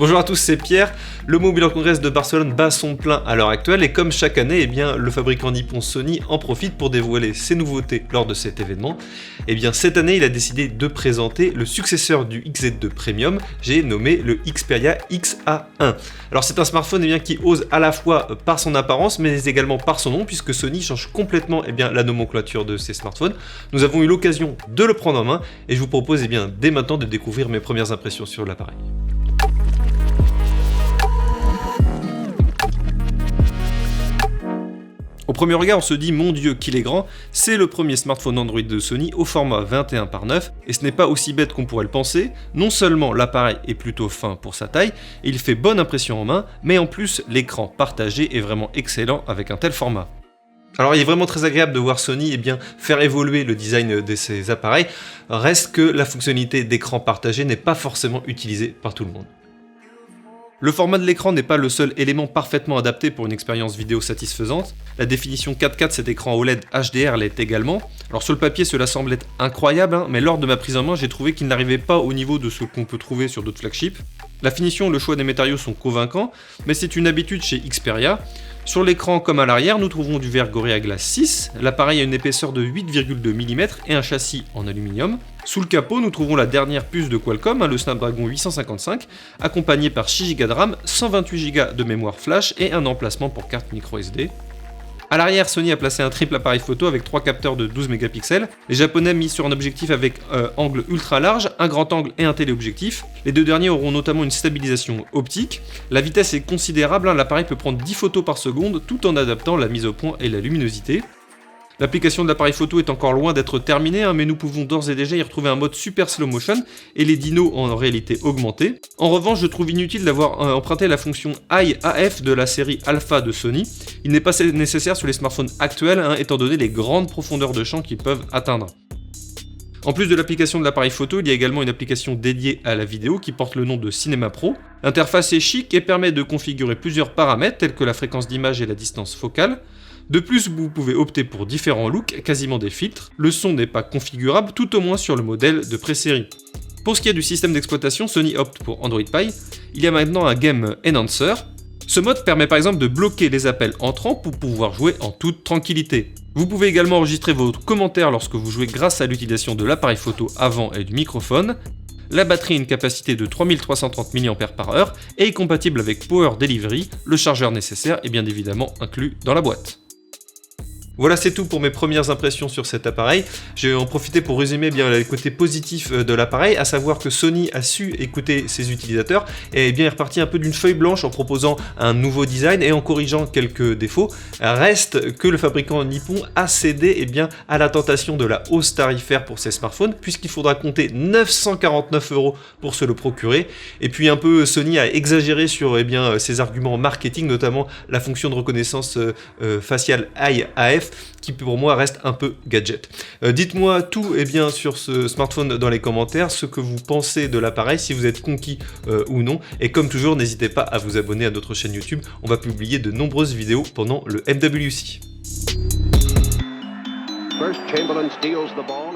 Bonjour à tous, c'est Pierre. Le Mobile World Congress de Barcelone bat son plein à l'heure actuelle et comme chaque année, le fabricant nippon Sony en profite pour dévoiler ses nouveautés lors de cet événement. Cette année, il a décidé de présenter le successeur du XZ2 Premium, j'ai nommé le Xperia XA1. Alors c'est un smartphone qui ose à la fois par son apparence mais également par son nom puisque Sony change complètement la nomenclature de ses smartphones. Nous avons eu l'occasion de le prendre en main et je vous propose dès maintenant de découvrir mes premières impressions sur l'appareil. Au premier regard, on se dit mon Dieu qu'il est grand, c'est le premier smartphone Android de Sony au format 21:9 et ce n'est pas aussi bête qu'on pourrait le penser. Non seulement l'appareil est plutôt fin pour sa taille et il fait bonne impression en main, mais en plus l'écran partagé est vraiment excellent avec un tel format. Alors il est vraiment très agréable de voir Sony faire évoluer le design de ses appareils, reste que la fonctionnalité d'écran partagé n'est pas forcément utilisée par tout le monde. Le format de l'écran n'est pas le seul élément parfaitement adapté pour une expérience vidéo satisfaisante. La définition 4K de cet écran OLED HDR l'est également. Alors sur le papier cela semble être incroyable, mais lors de ma prise en main j'ai trouvé qu'il n'arrivait pas au niveau de ce qu'on peut trouver sur d'autres flagships. La finition et le choix des matériaux sont convaincants, mais c'est une habitude chez Xperia. Sur l'écran comme à l'arrière, nous trouvons du verre Gorilla Glass 6, l'appareil a une épaisseur de 8,2 mm et un châssis en aluminium. Sous le capot, nous trouvons la dernière puce de Qualcomm, le Snapdragon 855, accompagné par 6 Go de RAM, 128 Go de mémoire flash et un emplacement pour carte microSD. A l'arrière, Sony a placé un triple appareil photo avec 3 capteurs de 12 mégapixels. Les japonais misent sur un objectif avec angle ultra large, un grand angle et un téléobjectif. Les deux derniers auront notamment une stabilisation optique. La vitesse est considérable, l'appareil peut prendre 10 photos par seconde tout en adaptant la mise au point et la luminosité. L'application de l'appareil photo est encore loin d'être terminée, mais nous pouvons d'ores et déjà y retrouver un mode super slow motion et les dinos en réalité augmentée. En revanche, je trouve inutile d'avoir emprunté la fonction Eye AF de la série Alpha de Sony. Il n'est pas nécessaire sur les smartphones actuels, étant donné les grandes profondeurs de champ qu'ils peuvent atteindre. En plus de l'application de l'appareil photo, il y a également une application dédiée à la vidéo qui porte le nom de Cinema Pro. L'interface est chic et permet de configurer plusieurs paramètres tels que la fréquence d'image et la distance focale. De plus, vous pouvez opter pour différents looks, quasiment des filtres. Le son n'est pas configurable, tout au moins sur le modèle de pré-série. Pour ce qui est du système d'exploitation, Sony opte pour Android Pie. Il y a maintenant un Game Enhancer. Ce mode permet par exemple de bloquer les appels entrants pour pouvoir jouer en toute tranquillité. Vous pouvez également enregistrer vos commentaires lorsque vous jouez grâce à l'utilisation de l'appareil photo avant et du microphone. La batterie a une capacité de 3330 mAh et est compatible avec Power Delivery, le chargeur nécessaire est bien évidemment inclus dans la boîte. Voilà, c'est tout pour mes premières impressions sur cet appareil. Je vais en profiter pour résumer les côtés positifs de l'appareil, à savoir que Sony a su écouter ses utilisateurs et est reparti un peu d'une feuille blanche en proposant un nouveau design et en corrigeant quelques défauts. Reste que le fabricant nippon a cédé à la tentation de la hausse tarifaire pour ses smartphones, puisqu'il faudra compter 949 € pour se le procurer. Et puis Sony a exagéré sur ses arguments marketing, notamment la fonction de reconnaissance faciale Eye AF, qui pour moi reste un peu gadget. Dites-moi tout sur ce smartphone dans les commentaires, ce que vous pensez de l'appareil, si vous êtes conquis ou non, et comme toujours n'hésitez pas à vous abonner à notre chaîne YouTube, on va publier de nombreuses vidéos pendant le MWC. First, Chamberlain steals the ball.